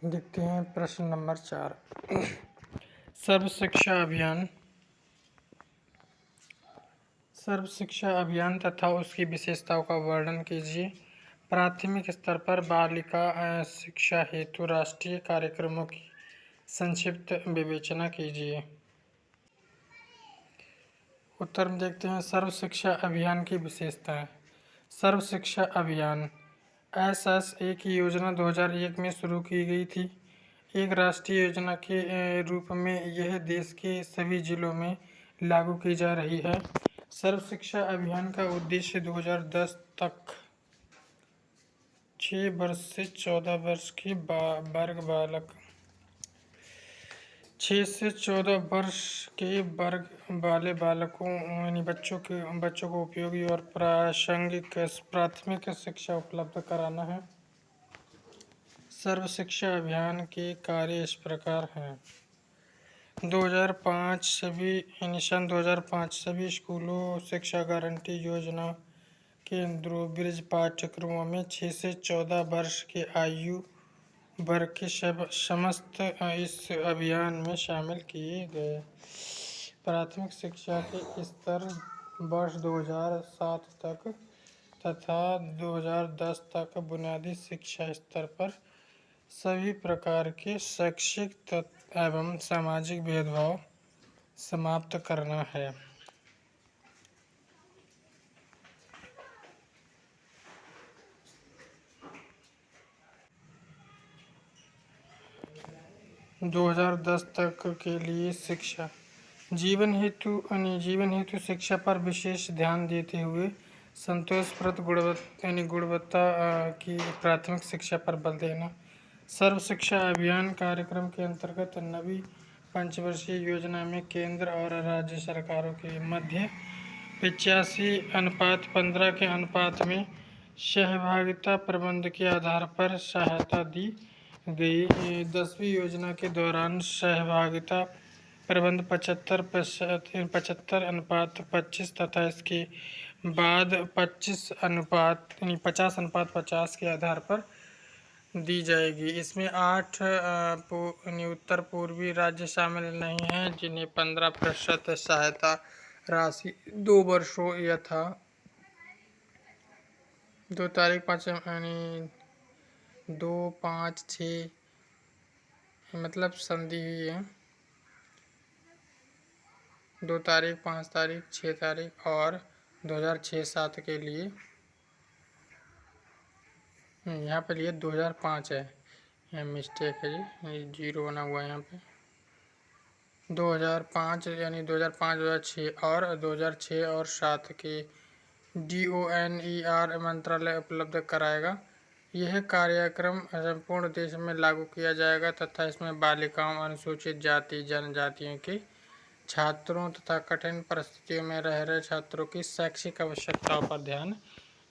देखते हैं प्रश्न नंबर 4। सर्व शिक्षा अभियान तथा उसकी विशेषताओं का वर्णन कीजिए। प्राथमिक स्तर पर बालिका शिक्षा हेतु राष्ट्रीय कार्यक्रमों की संक्षिप्त विवेचना कीजिए। उत्तर में देखते हैं सर्व शिक्षा अभियान की विशेषताएं। सर्व शिक्षा अभियान SSA की योजना 2001 में शुरू की गई थी। एक राष्ट्रीय योजना के रूप में यह देश के सभी जिलों में लागू की जा रही है। सर्व शिक्षा अभियान का उद्देश्य 2010 तक 6 वर्ष से 14 वर्ष के वर्ग 6 से 14 वर्ष के वर्ग वाले बालकों यानी बच्चों को उपयोगी और प्रासंगिक प्राथमिक शिक्षा उपलब्ध कराना है। सर्व शिक्षा अभियान के कार्य इस प्रकार हैं। 2005 सन 2005 सभी स्कूलों शिक्षा गारंटी योजना के ब्रिज पाठ्यक्रमों में 6 से 14 वर्ष के आयु वर्ग के समस्त इस अभियान में शामिल किए गए। प्राथमिक शिक्षा के स्तर वर्ष 2007 तक तथा 2010 तक बुनियादी शिक्षा स्तर पर सभी प्रकार के शैक्षिक एवं सामाजिक भेदभाव समाप्त करना है। – 2010 तक के लिए शिक्षा जीवन हेतु शिक्षा पर विशेष ध्यान देते हुए संतोषप्रद गुणवत्ता की प्राथमिक शिक्षा पर बल देना। सर्व शिक्षा अभियान कार्यक्रम के अंतर्गत नवी पंचवर्षीय योजना में केंद्र और राज्य सरकारों के मध्य 85:15 के अनुपात में सहभागिता प्रबंध के आधार पर सहायता दी गई। 10वीं योजना के दौरान सहभागिता प्रबंध 75:25 तथा इसके बाद 50:50 के आधार पर दी जाएगी। इसमें 8 उत्तर पूर्वी राज्य शामिल नहीं हैं, जिन्हें 15% सहायता राशि 2 वर्षों यथा 2/5/2/5/6 मतलब संधि हुई है। 2 तारीख 5 तारीख 6 तारीख और 2006-07 के लिए यहाँ पे लिए 2005 है, यहाँ मिस्टेक है जी, 0 बना हुआ है यहाँ पे। 2005 यानी 2005-2006 और 2006 और 7 के DONER मंत्रालय उपलब्ध कराएगा। यह कार्यक्रम संपूर्ण देश में लागू किया जाएगा तथा इसमें बालिकाओं, अनुसूचित जाति जनजातियों के छात्रों तथा कठिन परिस्थितियों में रह रहे छात्रों की शैक्षिक आवश्यकताओं पर ध्यान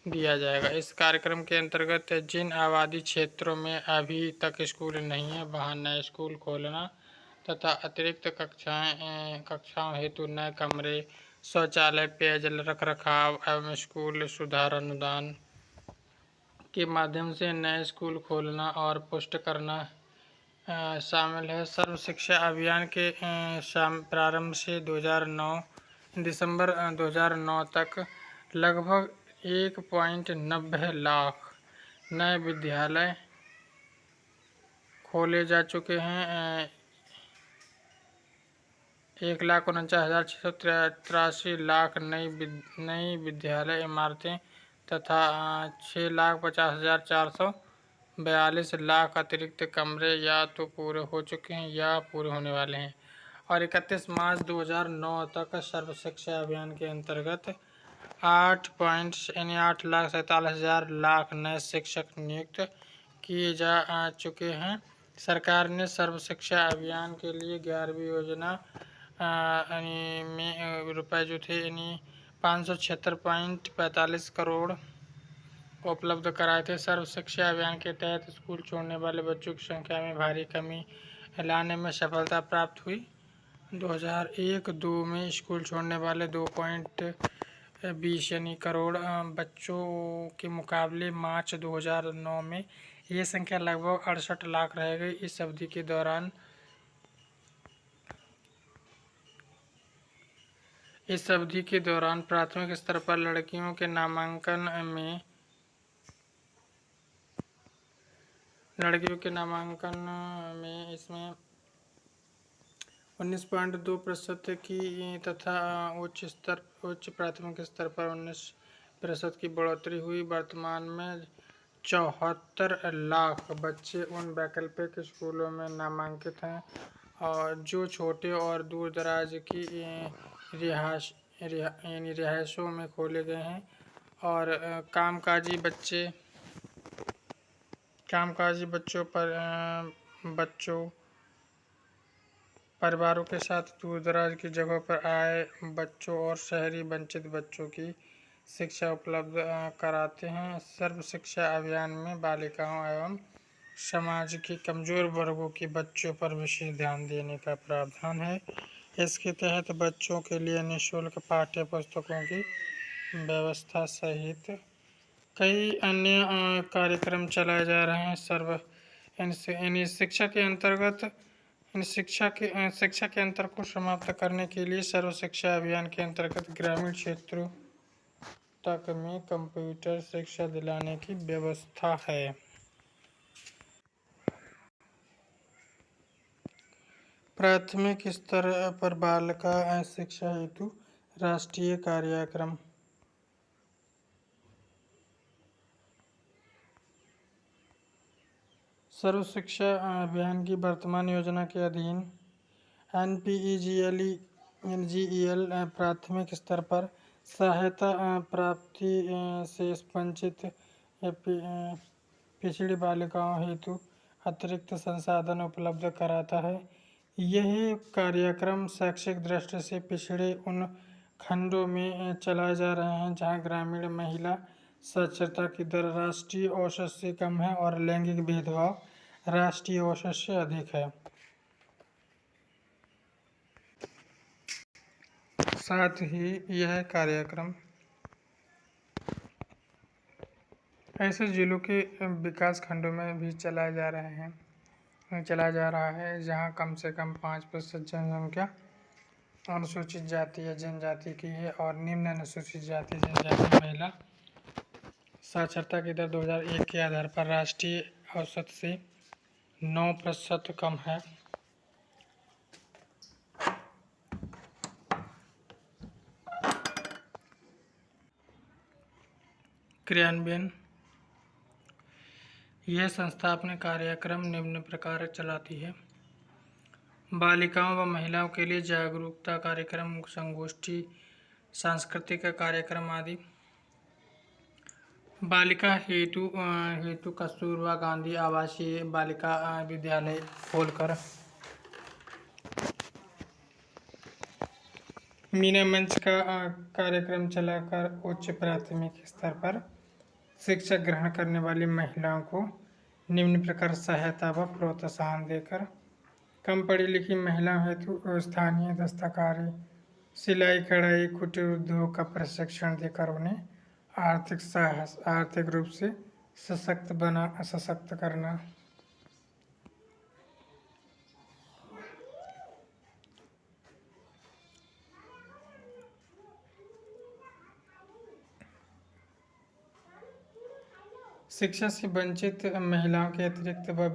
दिया जाएगा। इस कार्यक्रम के अंतर्गत जिन आबादी क्षेत्रों में अभी तक स्कूल नहीं है, वहां नए स्कूल खोलना तथा अतिरिक्त कक्षाओं हेतु नए कमरे, शौचालय, पेयजल रखरखाव एवं स्कूल सुधार अनुदान के माध्यम से नए स्कूल खोलना और पुष्ट करना शामिल है। सर्व शिक्षा अभियान के प्रारंभ से दिसंबर 2009 तक लगभग 1.90 लाख नए विद्यालय खोले जा चुके हैं। 1,49,683 लाख नई विद्यालय इमारतें तथा 6,50,442 लाख अतिरिक्त कमरे या तो पूरे हो चुके हैं या पूरे होने वाले हैं। और 31 मार्च 2009 तक सर्व शिक्षा अभियान के अंतर्गत 8,47,000 लाख नए शिक्षक नियुक्त किए जा चुके हैं। सरकार ने सर्व शिक्षा अभियान के लिए 11वीं योजना में रुपए जो थे 576.45 करोड़ उपलब्ध कराए थे। सर्व शिक्षा अभियान के तहत स्कूल छोड़ने वाले बच्चों की संख्या में भारी कमी लाने में सफलता प्राप्त हुई। 2001-02 में स्कूल छोड़ने वाले 2.20 करोड़ बच्चों के मुकाबले मार्च 2009 में ये संख्या लगभग 68 लाख रहेगी। इस अवधि के दौरान प्राथमिक स्तर पर लड़कियों के नामांकन में इसमें 19.2% की तथा उच्च प्राथमिक स्तर पर 19% की बढ़ोतरी हुई। वर्तमान में 74 लाख बच्चे उन वैकल्पिक स्कूलों में नामांकित हैं और जो छोटे और दूर दराज की रिहायशों में खोले गए हैं और कामकाजी परिवारों के साथ दूर दराज की जगहों पर आए बच्चों और शहरी वंचित बच्चों की शिक्षा उपलब्ध कराते हैं। सर्व शिक्षा अभियान में बालिकाओं एवं समाज के कमजोर वर्गों के बच्चों पर विशेष ध्यान देने का प्रावधान है। इसके तहत बच्चों के लिए निःशुल्क पाठ्य पुस्तकों की व्यवस्था सहित कई अन्य कार्यक्रम चलाए जा रहे हैं। शिक्षा के अंतर को समाप्त करने के लिए सर्व शिक्षा अभियान के अंतर्गत ग्रामीण क्षेत्रों तक में कंप्यूटर शिक्षा दिलाने की व्यवस्था है। प्राथमिक स्तर पर बालिका शिक्षा हेतु राष्ट्रीय कार्यक्रम। सर्व शिक्षा अभियान की वर्तमान योजना के अधीन NPEGL प्राथमिक स्तर पर सहायता प्राप्ति से वंचित पिछड़ी बालिकाओं हेतु अतिरिक्त संसाधन उपलब्ध कराता है। यह कार्यक्रम शैक्षिक दृष्टि से पिछड़े उन खंडों में चलाए जा रहे हैं जहां ग्रामीण महिला साक्षरता की दर राष्ट्रीय औसत से कम है और लैंगिक भेदभाव राष्ट्रीय औसत से अधिक है। साथ ही यह कार्यक्रम ऐसे जिलों के विकास खंडों में भी चलाया जा रहा है जहां कम से कम 5% जनसंख्या अनुसूचित जाति या जनजाति की है और निम्न अनुसूचित जाति जनजाति महिला साक्षरता की दर 2001 के आधार पर राष्ट्रीय औसत से 9% कम है। क्रियान्वयन। यह संस्था अपने कार्यक्रम निम्न प्रकार चलाती है: बालिकाओं व महिलाओं के लिए जागरूकता कार्यक्रम, संगोष्ठी, सांस्कृतिक कार्यक्रम आदि। बालिका हेतु कस्तूरबा गांधी आवासीय बालिका विद्यालय खोलकर मीना मंच का कार्यक्रम चलाकर उच्च प्राथमिक स्तर पर शिक्षा ग्रहण करने वाली महिलाओं को निम्न प्रकार सहायता व प्रोत्साहन देकर कम पढ़ी लिखी महिलाओं हेतु स्थानीय दस्तकारी, सिलाई कढ़ाई, कुटीर उद्योग का प्रशिक्षण देकर उन्हें आर्थिक रूप से सशक्त करना। शिक्षा से वंचित महिलाओं के अतिरिक्त व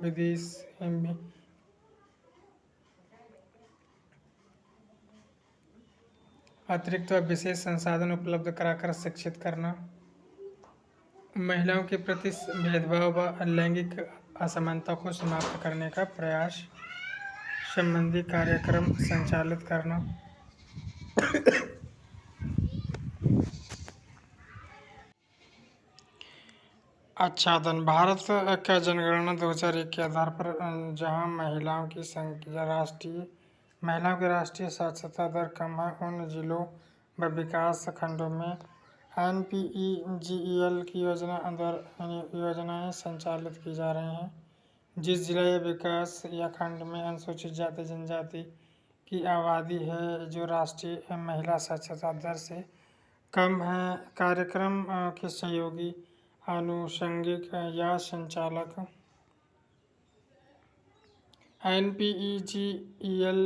विशेष संसाधन उपलब्ध कराकर शिक्षित करना। महिलाओं के प्रति भेदभाव व लैंगिक असमानता को समाप्त करने का प्रयास संबंधी कार्यक्रम संचालित करना। आच्छादन। भारत का जनगणना 2001 के आधार पर जहां महिलाओं की राष्ट्रीय साक्षरता दर कम है, उन जिलों व विकास खंडों में NPEGL की योजनाएं संचालित की जा रही हैं। जिस जिला या विकास या खंड में अनुसूचित जाति जनजाति की आबादी है जो राष्ट्रीय महिला साक्षरता दर से कम है, कार्यक्रम के सहयोगी, आनुषंगिक या संचालक NPEGEL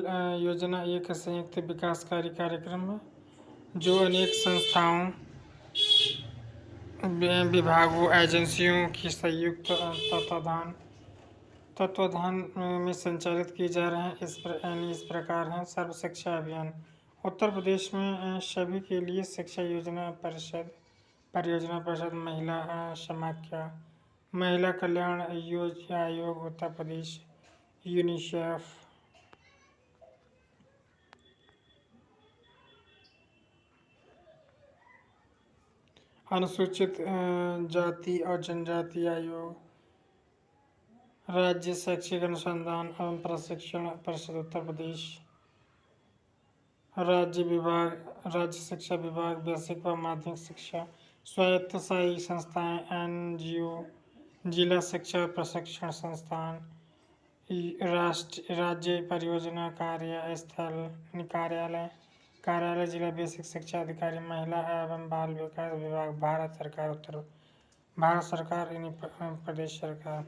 योजना एक संयुक्त विकासकारी कार्यक्रम है जो अनेक संस्थाओं, विभागों, एजेंसियों की संयुक्त तत्वाधान में संचालित किए जा रहे हैं। इस प्रकार हैं। सर्व शिक्षा अभियान उत्तर प्रदेश में सभी के लिए शिक्षा परियोजना परिषद, महिला समाख्या, महिला कल्याण आयोग उत्तर प्रदेश, यूनिसेफ, अनुसूचित जाति और जनजाति आयोग, राज्य शैक्षिक अनुसंधान एवं प्रशिक्षण परिषद उत्तर प्रदेश, राज्य शिक्षा विभाग, बेसिक व माध्यमिक शिक्षा, स्वायत्तशासी संस्थाएं, NGO, जिला शिक्षा प्रशिक्षण संस्थान, राज्य परियोजना कार्यालय, जिला बेसिक शिक्षा अधिकारी, महिला एवं बाल विकास विभाग, भारत सरकार प्रदेश सरकार।